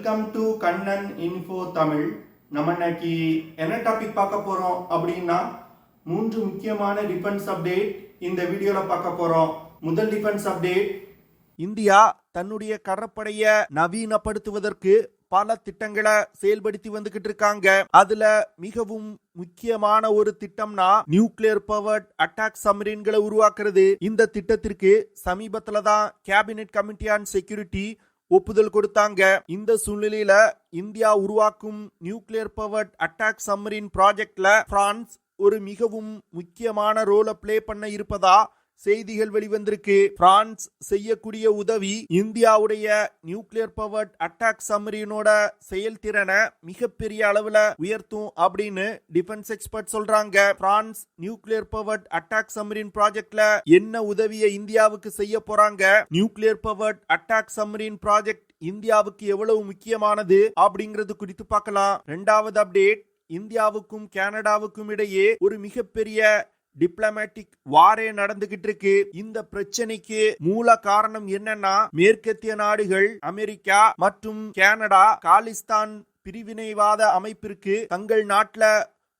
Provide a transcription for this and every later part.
Welcome to Kannan info Tamil. நம்ம இன்னைக்கு என்ன டாபிக் பார்க்க போறோம் அப்படின்னா 3 முக்கியமான டிஃபென்ஸ் அப்டேட் இந்த வீடியோல பார்க்க போறோம். முதல் டிஃபென்ஸ் அப்டேட், இந்தியா தன்னுடைய கடற்படையை நவீனப்படுத்துவதற்கு பல திட்டங்களை செயல்படுத்தி வந்துகிட்டு இருக்காங்க. அதுல மிகவும் முக்கியமான ஒரு திட்டம்னா நியூக்ளியர் பவர்ட் அட்டாக் சப்மரீன்களை உருவாக்குறது. இந்த திட்டத்திற்கு சமீபத்துல தான் கேபினெட் கமிட்டி ஆன் செக்யூரிட்டி ஒப்புதல் கொடுத்தாங்க. இந்த சூழ்நிலையில இந்தியா உருவாக்கும் நியூக்ளியர் பவர்ட் அட்டாக் சப்மரீன் ப்ராஜெக்ட்ல பிரான்ஸ் ஒரு மிகவும் முக்கியமான ரோலை பிளே பண்ண இருப்பதா செய்திகள் வெளிவந்திருக்கு. பிரான்ஸ் செய்யக்கூடிய உதவி இந்தியாவுடைய நியூக்ளியர் பவர்ட் அட்டாக் சப்மரீனோட செயல்திறனை மிகப்பெரிய அளவுல உயர்த்தும் அப்படின்னு டிஃபென்ஸ் எக்ஸ்பர்ட் சொல்றாங்க. France nuclear powered attack submarine ப்ராஜெக்ட்ல என்ன உதவியை இந்தியாவுக்கு செய்ய போறாங்க, nuclear powered attack submarine project இந்தியாவுக்கு எவ்வளவு முக்கியமானது அப்படிங்கிறது குறித்து பார்க்கலாம். இரண்டாவது அப்டேட், இந்தியாவுக்கும் கனடாவுக்கும் இடையே ஒரு மிகப்பெரிய டிப்ளமேட்டிக் வாரே நடந்துகிட்டு இருக்கு. இந்த பிரச்சனைக்கு மூல காரணம் என்னன்னா, மேற்கத்திய நாடுகள் அமெரிக்கா மற்றும் கனடா காலிஸ்தான் பிரிவினைவாத அமைப்பிற்கு தங்கள் நாட்டுல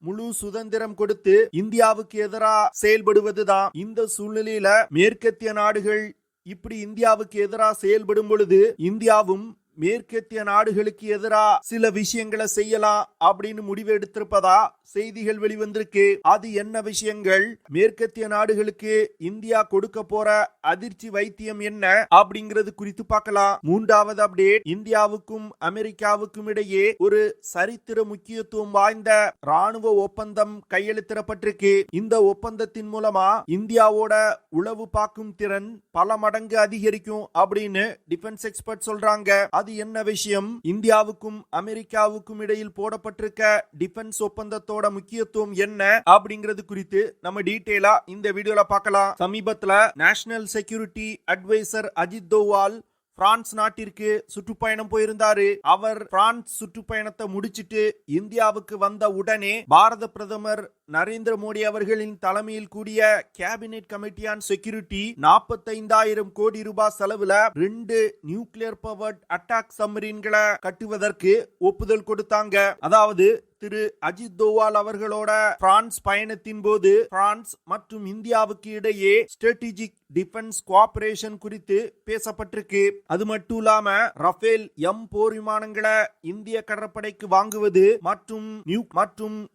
முழு சுதந்திரம் கொடுத்து இந்தியாவுக்கு எதிராக செயல்படுவதுதான். இந்த சூழ்நிலையில மேற்கத்திய நாடுகள் இப்படி இந்தியாவுக்கு எதிராக செயல்படும் பொழுது இந்தியாவும் மேற்கத்திய நாடுகளுக்கு எதிராக சில விஷயங்களை செய்யலாம் அப்படின்னு முடிவு எடுத்திருப்பதா செய்திகள் வெளிவந்திருக்கு. அது என்ன விஷயங்கள், மேற்கத்திய நாடுகளுக்கு இந்தியா கொடுக்க போற அதிர்ச்சி வைத்தியம் என்ன அப்படிங்கிறது குறித்து பார்க்கலாம். மூன்றாவது அப்டேட், இந்தியாவுக்கும் அமெரிக்காவுக்கும் இடையே ஒரு சரித்திர முக்கியத்துவம் வாய்ந்த ராணுவ ஒப்பந்தம் கையெழுத்திடப்பட்டிருக்கு. இந்த ஒப்பந்தத்தின் மூலமா இந்தியாவோட உளவு பார்க்கும் திறன் பல மடங்கு அதிகரிக்கும் அப்படின்னு டிஃபென்ஸ் எக்ஸ்பர்ட் சொல்றாங்க. அது என்ன விஷயம், இந்தியாவுக்கும் அமெரிக்காவுக்கும் இடையில் போடப்பட்டிருக்க டிஃபென்ஸ் ஒப்பந்தத்தோட முக்கியத்துவம் என்ன அப்படிங்கிறது குறித்து நம்ம டீடைலா இந்த வீடியோல பார்க்கலாம். சமீபத்துல national security adviser Ajit Doval France நாட்டிற்கு சுற்றுப்பயணம் போயிருந்தாரு. அவர் பிரான்ஸ் சுற்றுப்பயணத்தை முடிச்சிட்டு இந்தியாவுக்கு வந்த உடனே பாரத பிரதமர் நரேந்திர மோடி அவர்களின் தலைமையில் கூடிய கேபினெட் கமிட்டி ஆன் செக்யூரிட்டி 45,000 கோடி ரூபாய் செலவுல 2 நியூக்ளியர் பவர்ட் அட்டாக் சப்மரீன்களை கட்டுவதற்கு ஒப்புதல் கொடுத்தாங்க. அதாவது திரு அஜித் தோவால் அவர்களோட பிரான்ஸ் பயணத்தின் போது பிரான்ஸ் மற்றும் இந்தியாவுக்கு இடையே ஸ்ட்ராட்டஜிக் டிஃபென்ஸ் கோஆபரேஷன் குறித்து பேசப்பட்டிருக்கு. அது மட்டும் இல்லாம ரஃபேல் போர் விமானங்களை இந்திய கடற்படைக்கு வாங்குவது மற்றும்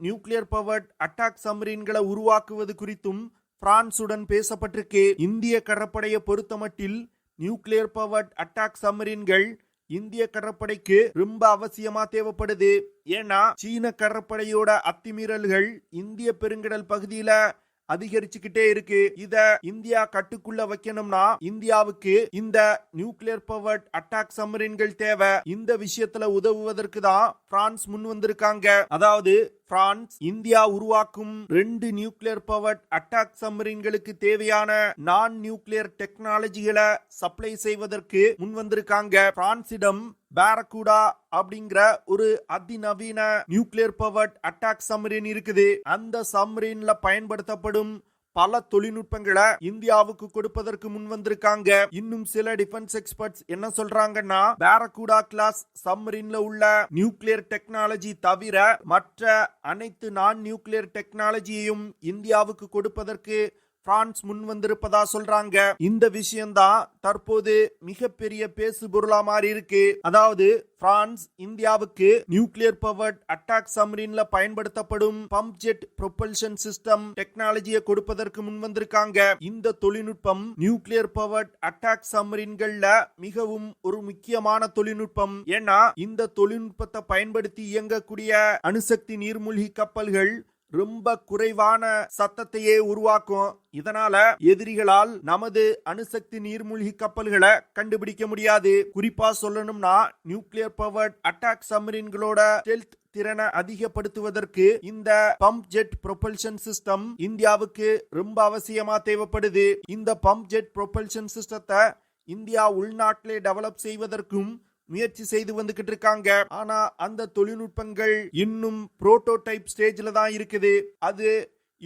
நியூக்ளியர் பவர்ட் அட்டாக் சப்மரீன்களை உருவாக்குவது குறித்தும் பிரான்சுடன் பேசப்பட்டிருக்கு. இந்திய கடற்படையை பொறுத்தமட்டில் நியூக்ளியர் பவர்ட் அட்டாக் சப்மரீன்கள் இந்திய கடற்படைக்கு ரொம்ப அவசியமா தேவைப்படுது. ஏன்னா சீன கடற்படையோட அத்துமீறல்கள் இந்திய பெருங்கடல் பகுதியில அதிகரிச்சுக்கிட்டே இருக்கு. இத இந்தியா கட்டுக்குள்ள வைக்கணும்னா இந்தியாவுக்கு இந்த நியூக்ளியர் பவர்ட் அட்டாக் சப்மரீன்கள் தேவை. இந்த விஷயத்துல உதவுவதற்கு தான் பிரான்ஸ் முன் வந்திருக்காங்க. அதாவது பிரான்ஸ் இந்தியா உருவாக்கும் 2 நியூக்ளியர் பவர்ட் அட்டாக் சப்மரீன்களுக்கு தேவையான நான் நியூக்ளியர் டெக்னாலஜிகளை சப்ளை செய்வதற்கு முன் வந்திருக்காங்க. பிரான்சிடம் பாரக்கூடா அப்படிங்கிற ஒரு அதிநவீன நியூக்ளியர் பவர்ட் அட்டாக் சப்மரீன் இருக்குது. அந்த சப்மரீன்ல பயன்படுத்தப்படும் பல தொழில்நுட்பங்களை இந்தியாவுக்கு கொடுப்பதற்கு முன் வந்திருக்காங்க. இன்னும் சில டிஃபென்ஸ் எக்ஸ்பர்ட்ஸ் என்ன சொல்றாங்கன்னா, பாரக்கூடா கிளாஸ் சப்மரீன்ல உள்ள நியூக்ளியர் டெக்னாலஜி தவிர மற்ற அனைத்து நான் நியூக்ளியர் டெக்னாலஜியையும் இந்தியாவுக்கு கொடுப்பதற்கு பிரான்ஸ் முன் வந்திருப்பதா சொல்றாங்க. இந்த விஷயம்தான் தற்போது மிகப்பெரிய பேசு பொருளா மாறி இருக்கு. அதாவது பிரான்ஸ் இந்தியாவுக்கு நியூக்ளியர் பவர்ட் அட்டாக் சப்மரீன்ல பயன்படுத்தப்படும் பம்ப் ஜெட் ப்ரொபல்ஷன் சிஸ்டம் டெக்னாலஜியை கொடுப்பதற்கு முன் வந்திருக்காங்க. இந்த தொழில்நுட்பம் நியூக்ளியர் பவர்ட் அட்டாக் சப்மரீன்கள்ல மிகவும் ஒரு முக்கியமான தொழில்நுட்பம். ஏன்னா இந்த தொழில்நுட்பத்தை பயன்படுத்தி இயங்கக்கூடிய அணுசக்தி நீர்மூழ்கி கப்பல்கள் ரொம்ப குறைவான சத்தத்தையே உருவாக்கும். இதனால எதிரிகளால் நமது அணுசக்தி நீர்மூழ்கி கப்பல்களை கண்டுபிடிக்க முடியாது. குறிப்பா சொல்லணும்னா நியூக்ளியர் பவர்ட் அட்டாக் சப்மரீன்களோட ஸ்டெல்த் திறனை அதிகப்படுத்துவதற்கு இந்த பம்ப் ஜெட் ப்ரொபல்ஷன் சிஸ்டம் இந்தியாவுக்கு ரொம்ப அவசியமா தேவைப்படுது. இந்த பம்ப் ஜெட் ப்ரொபல்ஷன் சிஸ்டத்தை இந்தியா உள்நாட்டிலே டெவலப் செய்வதற்கும் முயற்சி செய்து வந்துகிட்டு இருக்காங்க. ஆனா அந்த தொழில்நுட்பங்கள் இன்னும் புரோட்டோடைப் ஸ்டேஜ்ல தான் இருக்குது. அது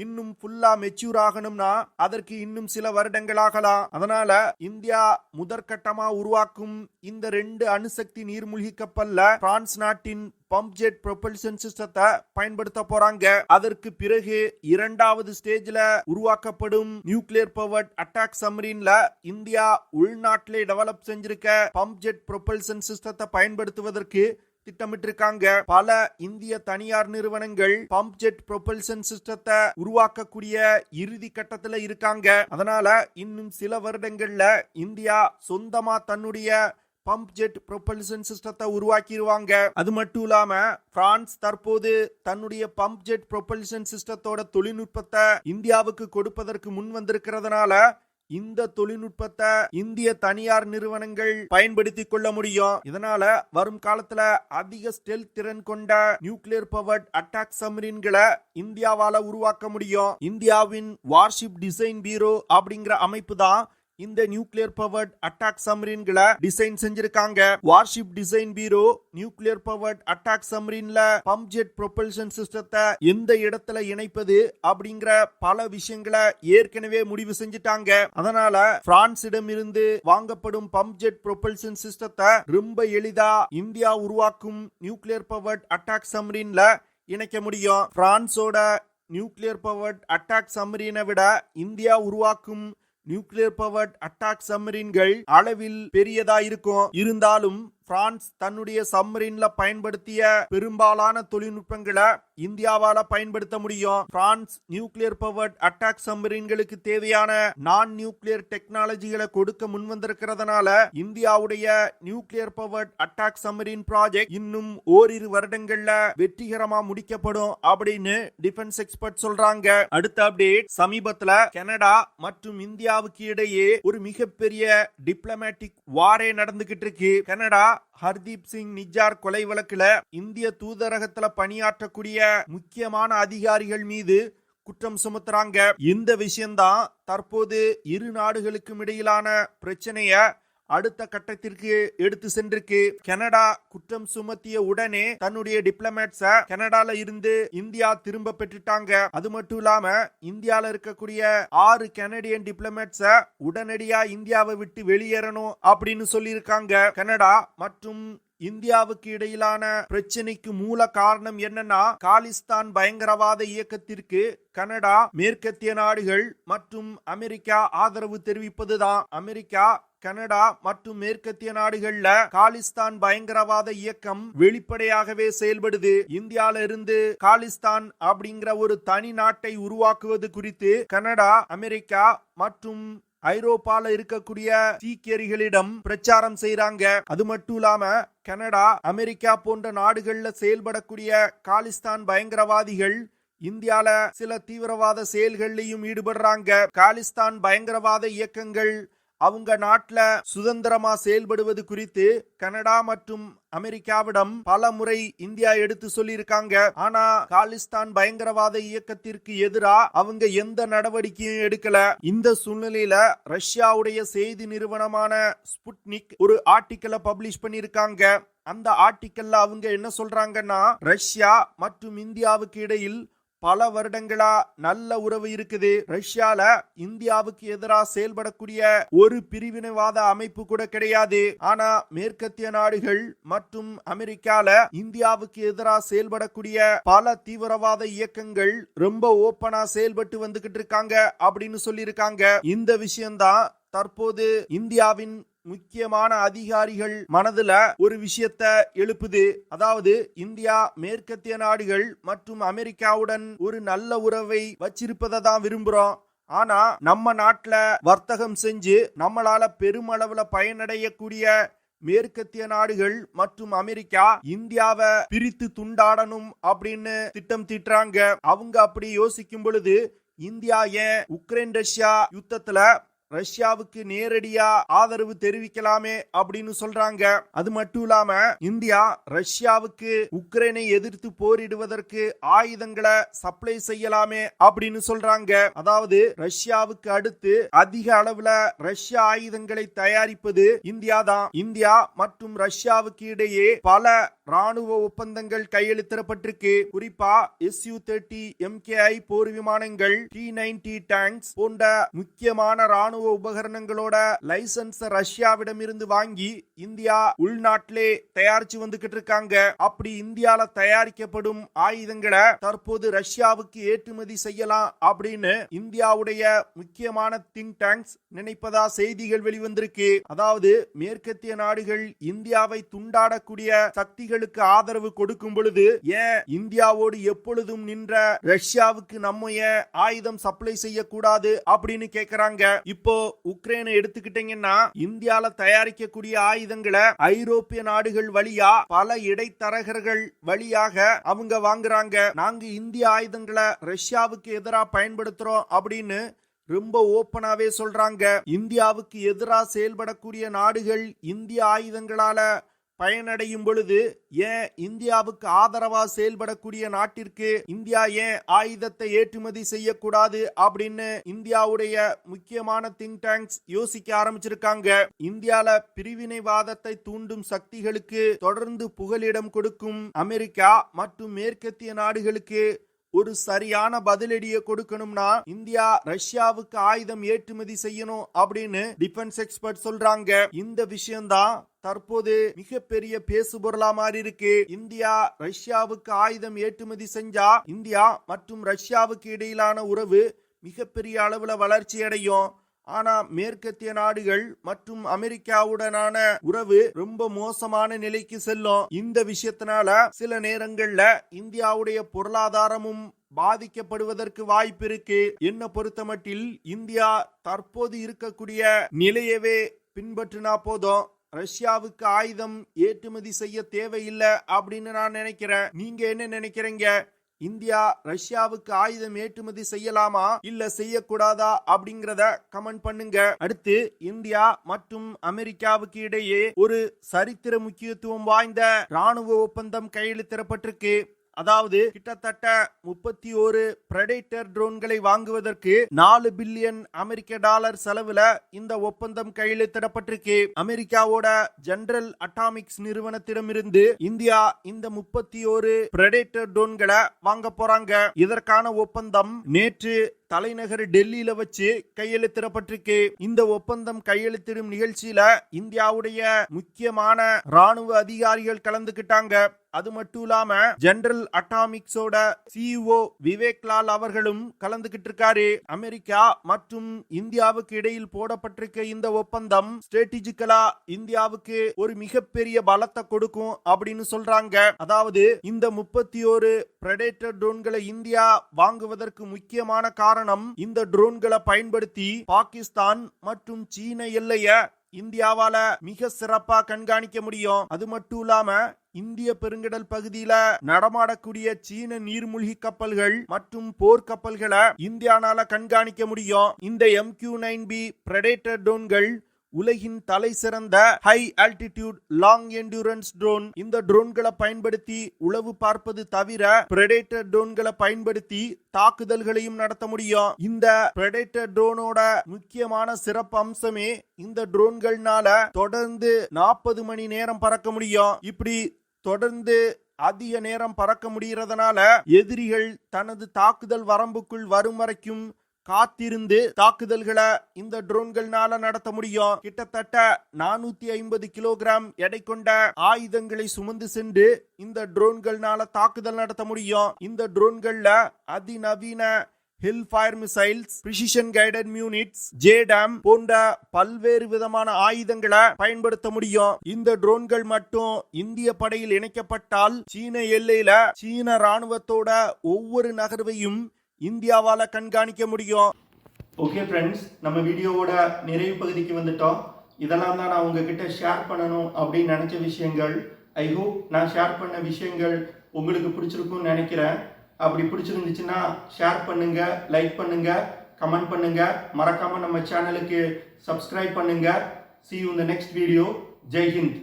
இன்னும் ஃபுல்லா மெச்சூர் ஆகணும்னா அதற்கு இன்னும் சில வருடங்கள் ஆகலாம். அதனால இந்தியா முதற்கட்டமா உருவாக்கும் இந்த 2 அணுசக்தி நீர்மூழ்கி கப்பல்ல பிரான்ஸ் நாட்டின் பம்ப் ஜெட் ப்ரொபல்ஷன் சிஸ்டத்தை பயன்படுத்த போறாங்க. அதற்கு பிறகு 2வது ஸ்டேஜ்ல உருவாக்கப்படும் நியூக்ளியர் பவர்ட் அட்டாக் சப்மரீன்ல இந்தியா உள்நாட்டிலே டெவலப் செஞ்சிருக்க பம்ப் ஜெட் ப்ரொபல்ஷன் சிஸ்டத்தை பயன்படுத்துவதற்கு திட்டமிட்டிருக்காங்க. பல இந்திய தனியார் நிறுவனங்கள் பம்ப் ஜெட் ப்ரொபல்ஷன் சிஸ்டத்தை உருவாக்கக்கூடிய இறுதி கட்டத்துல இருக்காங்க. அதனால இன்னும் சில வருடங்கள்ல இந்தியா சொந்தமா தன்னுடைய பம்ப் ஜெட் ப்ரொபல்ஷன் சிஸ்டத்தை உருவாக்கிடுவாங்க. அது மட்டும் இல்லாம பிரான்ஸ் தற்போது தன்னுடைய பம்ப் ஜெட் ப்ரொபல்ஷன் சிஸ்டத்தோட தொழில்நுட்பத்தை இந்தியாவுக்கு கொடுப்பதற்கு முன் வந்திருக்கிறதுனால இந்த தொழில்நுட்பத்தை இந்திய தனியார் நிறுவனங்கள் பயன்படுத்திக் கொள்ள முடியும். இதனால வரும் காலத்துல அதிக ஸ்டெல்த் திறன் கொண்ட நியூக்ளியர் பவர்ட் அட்டாக் சப்மரீன்களை இந்தியாவால உருவாக்க முடியும். இந்தியாவின் வார்ஷிப் டிசைன் பீரோ அப்படிங்கிற அமைப்பு தான் இந்த நியூக்ளியர் பவர்ட் அட்டாக் சப்மரீன்களை டிசைன் செஞ்சிருக்காங்க. Warship design bureau nuclear powered attack சப்மரீன்ல பம்ப் ஜெட் ப்ரொபல்ஷன் சிஸ்டத்தை எந்த இடத்துல இணைப்பது அப்படிங்கிற பல விஷயங்களை ஏற்கனவே முடிவு செஞ்சிட்டாங்க. அதனால பிரான்சிடம் இருந்து வாங்கப்படும் பம்ப் ஜெட் ப்ரொபல்ஷன் சிஸ்டத்தை ரொம்ப எளிதா இந்தியா உருவாக்கும் நியூக்ளியர் பவர்ட் அட்டாக் சப்மரீன்ல இணைக்க முடியும். பிரான்ஸோட நியூக்ளியர் பவர்ட் அட்டாக் சப்மரீனை விட இந்தியா உருவாக்கும் நியூக்ளியர் பவர்ட் அட்டாக் சப்மரீன்கள் அளவில் பெரியதா இருக்கும். இருந்தாலும் பிரான்ஸ் தன்னுடைய சப்மரீன்ல பயன்படுத்திய பெரும்பாலான தொழில்நுட்பங்களை இந்தியாவால பயன்படுத்த முடியும். பிரான்ஸ் நியூக்ளியர் பவர்ட் அட்டாக் சப்மரீன்களுக்கு தேவையான நான் நியூக்ளியர் டெக்னாலஜிகளை கொடுக்க முன்வந்திருக்கிறதுனால இந்தியாவுடைய nuclear powered attack submarine project இன்னும் ஓரிரு வருடங்கள்ல வெற்றிகரமா முடிக்கப்படும் அப்படின்னு டிஃபென்ஸ் எக்ஸ்பர்ட் சொல்றாங்க. அடுத்த அப்டேட், சமீபத்துல கனடா மற்றும் இந்தியாவுக்கு இடையே ஒரு மிகப்பெரிய டிப்ளமேட்டிக் வாரே நடந்துகிட்டு இருக்கு. கனடா ஹர்தீப் சிங் நிஜார் கொலை வழக்குல இந்திய தூதரகத்துல பணியாற்றக்கூடிய முக்கியமான அதிகாரிகள் மீது குற்றம் சுமத்துறாங்க. இந்த விஷயம்தான் தற்போது இரு நாடுகளுக்கும் இடையிலான பிரச்சனைய அடுத்த கட்டத்திற்கு எடுத்து சென்றிருக்கு. கனடா குற்றம் சுமத்திய உடனே தன்னுடைய டிப்ளமேட்ஸ கனடால இருந்து இந்தியா திரும்ப பெற்றுட்டாங்க. அது மட்டும் இல்லாம இந்தியால இருக்கக்கூடிய 6 கனடியன் டிப்ளமேட்ஸ உடனடியா இந்தியாவை விட்டு வெளியேறணும் அப்படின்னு சொல்லியிருக்காங்க. கனடா மற்றும் இந்தியாவுக்கு இடையிலான பிரச்சனைக்கு மூல காரணம் என்னன்னா, காலிஸ்தான் பயங்கரவாத இயக்கத்திற்கு கனடா, மேற்கத்திய நாடுகள் மற்றும் அமெரிக்கா ஆதரவு தெரிவிப்பதுதான். அமெரிக்கா, கனடா மற்றும் மேற்கத்திய நாடுகள்ல காலிஸ்தான் பயங்கரவாத இயக்கம் வெளிப்படையாகவே செயல்படுது. இந்தியால இருந்து காலிஸ்தான் அப்படிங்கிற ஒரு தனி நாட்டை உருவாக்குவது குறித்து கனடா, அமெரிக்கா மற்றும் ஐரோப்பால இருக்கக்கூடிய சீக்கியர்களிடம் பிரச்சாரம் செய்யறாங்க. அது மட்டும் இல்லாம கனடா, அமெரிக்கா போன்ற நாடுகள்ல செயல்படக்கூடிய காலிஸ்தான் பயங்கரவாதிகள் இந்தியால சில தீவிரவாத செயல்கள்லையும் ஈடுபடுறாங்க. காலிஸ்தான் பயங்கரவாத இயக்கங்கள் அவங்க நாட்டுல சுதந்திரமா செயல்படுவது குறித்து கனடா மற்றும் அமெரிக்காவிடம் பல முறை இந்தியா எடுத்து சொல்லியிருக்காங்க. ஆனா காலிஸ்தான் பயங்கரவாத இயக்கத்திற்கு எதிராக அவங்க எந்த நடவடிக்கையும் எடுக்கல. இந்த சூழ்நிலையில ரஷ்யாவுடைய செய்தி நிறுவனமான ஸ்புட்னிக் ஒரு ஆர்டிக்கலை பப்ளிஷ் பண்ணியிருக்காங்க. அந்த ஆர்டிக்கல்ல அவங்க என்ன சொல்றாங்கன்னா, ரஷ்யா மற்றும் இந்தியாவுக்கு இடையில் பல வருடங்களா நல்ல உறவு இருக்குது. ரஷ்யால இந்தியாவுக்கு எதிராக செயல்படக்கூடிய ஒரு பிரிவினைவாத அமைப்பு கூட கிடையாது. ஆனா மேற்கத்திய நாடுகள் மற்றும் அமெரிக்கால இந்தியாவுக்கு எதிராக செயல்படக்கூடிய பல தீவிரவாத இயக்கங்கள் ரொம்ப ஓப்பனா செயல்பட்டு வந்துகிட்டு இருக்காங்க அப்படின்னு சொல்லியிருக்காங்க. இந்த விஷயம்தான் தற்போது இந்தியாவின் முக்கியமான அதிகாரிகள் மனதுல ஒரு விஷயத்தை எழுப்புது. அதாவது இந்தியா மேற்கத்திய நாடுகள் மற்றும் அமெரிக்காவுடன் ஒரு நல்ல உறவை வச்சிருப்பதை தான் விரும்புறோம். ஆனா நம்ம நாட்டுல வர்த்தகம் செஞ்சு நம்மளால பெருமளவுல பயனடையக்கூடிய மேற்கத்திய நாடுகள் மற்றும் அமெரிக்கா இந்தியாவை பிரித்து துண்டாடணும் அப்படின்னு திட்டம் தீட்டுறாங்க. அவங்க அப்படி யோசிக்கும் பொழுது இந்தியா ஏன் உக்ரைன் ரஷ்யா யுத்தத்துல ரஷ்யாவுக்கு நேரடியா ஆதரவு தெரிவிக்கலாமே அப்படின்னு சொல்றாங்க. அது மட்டும் இல்லாம இந்தியா ரஷ்யாவுக்கு உக்ரைனை எதிர்த்து போரிடுவதற்கு ஆயுதங்களை சப்ளை செய்யலாமே அப்படின்னு சொல்றாங்க. அதாவது ரஷ்யாவுக்கு அடுத்து அதிக அளவுல ரஷ்ய ஆயுதங்களை தயாரிப்பது இந்தியா தான். இந்தியா மற்றும் ரஷ்யாவுக்கு இடையே பல ராணுவ ஒப்பந்தங்கள் கையெழுத்திடப்பட்டிருக்கு. குறிப்பா Su-30 MKI போர் விமானங்கள், T-90 டேங்க்ஸ் போன்ற முக்கியமான ராணுவ உபகரணங்களோட லைசன்ஸ் ரஷ்யாவிடம் இருந்து வாங்கி இந்தியா உள்நாட்டிலே தயாரிச்சு வந்துகிட்டு இருக்காங்க. அப்படி இந்தியால தயாரிக்கப்படும் ஆயுதங்களை தற்போது ரஷ்யாவுக்கு ஏற்றுமதி செய்யலாம் அப்படின்னு இந்தியாவுடைய முக்கியமான திங்க் டேங்க்ஸ் நினைப்பதா செய்திகள் வெளிவந்திருக்கு. அதாவது மேற்கத்திய நாடுகள் இந்தியாவை துண்டாடக்கூடிய சக்திகளுக்கு ஆதரவு கொடுக்கும் பொழுது ஏன் இந்தியாவோடு எப்பொழுதும் நின்ற ரஷ்யாவுக்கு நம்ம ஏன் ஆயுதம் சப்ளை செய்யக்கூடாது அப்படின்னு கேக்குறாங்க. இப்போ உக்ரைனை எடுத்துக்கிட்டீங்கன்னா இந்தியால தயாரிக்கக்கூடிய ஆயுதங்களை ஐரோப்பிய நாடுகள் வழியா பல இடைத்தரகர்கள் வழியாக அவங்க வாங்குறாங்க. நாங்க இந்திய ஆயுதங்களை ரஷ்யாவுக்கு எதிராக பயன்படுத்துறோம் அப்படின்னு ரொம்ப ஓப்பனாவே சொல்றாங்க. இந்தியாவுக்கு எதிராக செயல்படக்கூடிய நாடுகள் இந்திய ஆயுதங்களால பயனடையும் பொழுது ஏன் இந்தியாவுக்கு ஆதரவா செயல்படக்கூடிய நாட்டிற்கு இந்தியா ஏன் ஆயுதத்தை ஏற்றுமதி செய்யக்கூடாது அப்படின்னு இந்தியாவுடைய முக்கியமான திங்க் டேங்க்ஸ் யோசிக்க ஆரம்பிச்சிருக்காங்க. இந்தியால பிரிவினைவாதத்தை தூண்டும் சக்திகளுக்கு தொடர்ந்து புகலிடம் கொடுக்கும் அமெரிக்கா மற்றும் மேற்கத்திய நாடுகளுக்கு ஒரு சரியான பதிலடியை கொடுக்கணும்னா இந்தியா ரஷ்யாவுக்கு ஆயுதம் ஏற்றுமதி செய்யணும் அப்படின்னு டிஃபென்ஸ் எக்ஸ்பர்ட் சொல்றாங்க. இந்த விஷயம்தான் தற்போது மிகப்பெரிய பேசுபொருளா மாறி இருக்கு. இந்தியா ரஷ்யாவுக்கு ஆயுதம் ஏற்றுமதி செஞ்சா இந்தியா மற்றும் ரஷ்யாவுக்கு இடையிலான உறவு மிகப்பெரிய அளவுல வளர்ச்சி அடையும். ஆனா மேற்கத்திய நாடுகள் மற்றும் அமெரிக்காவுடனான உறவு ரொம்ப மோசமான நிலைக்கு செல்லும். இந்த விஷயத்தினால சில நேரங்கள்ல இந்தியாவுடைய பொருளாதாரமும் பாதிக்கப்படுவதற்கு வாய்ப்பு இருக்கு. என்ன பொறுத்தமட்டில் இந்தியா தற்போது இருக்கக்கூடிய நிலையவே பின்பற்றினா போதும், ரஷ்யாவுக்கு ஆயுதம் ஏற்றுமதி செய்ய தேவையில்லை அப்படின்னு நான் நினைக்கிறேன். நீங்க என்ன நினைக்கிறீங்க? இந்தியா ரஷ்யாவுக்கு ஆயுதம் ஏற்றுமதி செய்யலாமா இல்ல செய்யக்கூடாதா அப்படிங்கறத கமெண்ட் பண்ணுங்க. அடுத்து இந்தியா மற்றும் அமெரிக்காவுக்கு இடையே ஒரு சரித்திர முக்கியத்துவம் வாய்ந்த ராணுவ ஒப்பந்தம் கையெழுத்திடப்பட்டிருக்கு. அதாவது கிட்டத்தட்ட 31 பிரெடேட்டர் ட்ரோன்களை வாங்குவதற்கு $4 பில்லியன் அமெரிக்க செலவுல இந்த ஒப்பந்தம் கையெழுத்திடப்பட்டிருக்கு. அமெரிக்காவோட ஜெனரல் அட்டாமிக்ஸ் நிறுவனத்திடமிருந்து இந்தியா இந்த 31 பிரெடேட்டர் ட்ரோன்களை வாங்க போறாங்க. இதற்கான ஒப்பந்தம் நேற்று தலைநகர் டெல்லியில வச்சு கையெழுத்திடப்பட்டிருக்கு. இந்த ஒப்பந்தம் கையெழுத்திடும் நிகழ்ச்சியில இந்தியாவுடைய முக்கியமான ராணுவ அதிகாரிகள் கலந்துகிட்டாங்க. அது மட்டும் இல்லாம ஜெனரல் அட்டாமிக்ஸோட CEO விவேக் லால் அவர்களும் கலந்துகிட்டு இருக்காரு. அமெரிக்கா மற்றும் இந்தியாவுக்கு இடையில் போடப்பட்டிருக்க இந்த ஒப்பந்தம் ஸ்ட்ராட்டஜிக்கலா இந்தியாவுக்கு ஒரு மிகப்பெரிய பலத்தை கொடுக்கும் அப்படின்னு சொல்றாங்க. அதாவது இந்த 31 பிரெடேட்டர் ட்ரோன்களை இந்தியா வாங்குவதற்கு முக்கியமான காரணம், இந்த ட்ரோன்களை பயன்படுத்தி பாகிஸ்தான் மற்றும் சீன எல்லைய இந்தியாவால மிக சிறப்பா கண்காணிக்க முடியும். அது மட்டும் இல்லாம இந்திய பெருங்கடல் பகுதியில நடமாடக்கூடிய சீன நீர்மூழ்கி கப்பல்கள் மற்றும் போர்க்கப்பல்களை இந்தியானால கண்காணிக்க முடியும். இந்த MQ-9B பிரெடேட்டர் ட்ரோன்கள் உலகின் தலை சிறந்த high altitude long endurance drone. இந்த ட்ரோன்களை பயன்படுத்தி உளவு பார்ப்பது தவிர பிரெடேட்டர் ட்ரோன்களை பயன்படுத்தி தாக்குதல்களையும் நடத்த முடியும். இந்த பிரெடேட்டர் ட்ரோனோட முக்கியமான சிறப்பு அம்சமே இந்த ட்ரோன்கள்னால தொடர்ந்து 40 மணி நேரம் பறக்க முடியும். இப்படி தொடர்ந்து அதிக நேரம் பறக்க முடியறதுனால எதிரிகள் தனது தாக்குதல் வரம்புக்குள் வரும் வரைக்கும் காத்திருந்து தாக்குதல்களை இந்த ட்ரோன்கள்னால நடத்த முடியும். கிட்டத்தட்ட 450 கிலோகிராம் எடை கொண்ட ஆயுதங்களை சுமந்து சென்று இந்த ட்ரோன்கள்னால தாக்குதல் நடத்த முடியும். இந்த ட்ரோன்கள்ல அதிநவீன Hellfire missiles, precision guided units, JDAM போன்ற பல்வேறு விதமான ஆயுதங்களை பயன்படுத்த முடியும். இந்த ட்ரோன்கள் மட்டும் இந்திய படையில் இணைக்கப்பட்டால் சீன எல்லையில சீன ராணுவத்தோட ஒவ்வொரு நகர்வையும் இந்தியாவால கண்காணிக்க முடியும். ஓகே ஃப்ரெண்ட்ஸ், நம்ம வீடியோவோட நிறைவு பகுதிக்கு வந்துட்டோம். இதெல்லாம் தான் நான் உங்ககிட்ட ஷேர் பண்ணணும் அப்படின்னு நினைச்ச விஷயங்கள். ஐ ஹோப் நான் ஷேர் பண்ண விஷயங்கள் உங்களுக்கு பிடிச்சிருக்கும்னு நினைக்கிறேன். அப்படி பிடிச்சிருந்துச்சுன்னா ஷேர் பண்ணுங்க, லைக் பண்ணுங்க, கமெண்ட் பண்ணுங்க, மறக்காம நம்ம சேனலுக்கு சப்ஸ்கிரைப் பண்ணுங்க. See you in the next video. Jai Hind.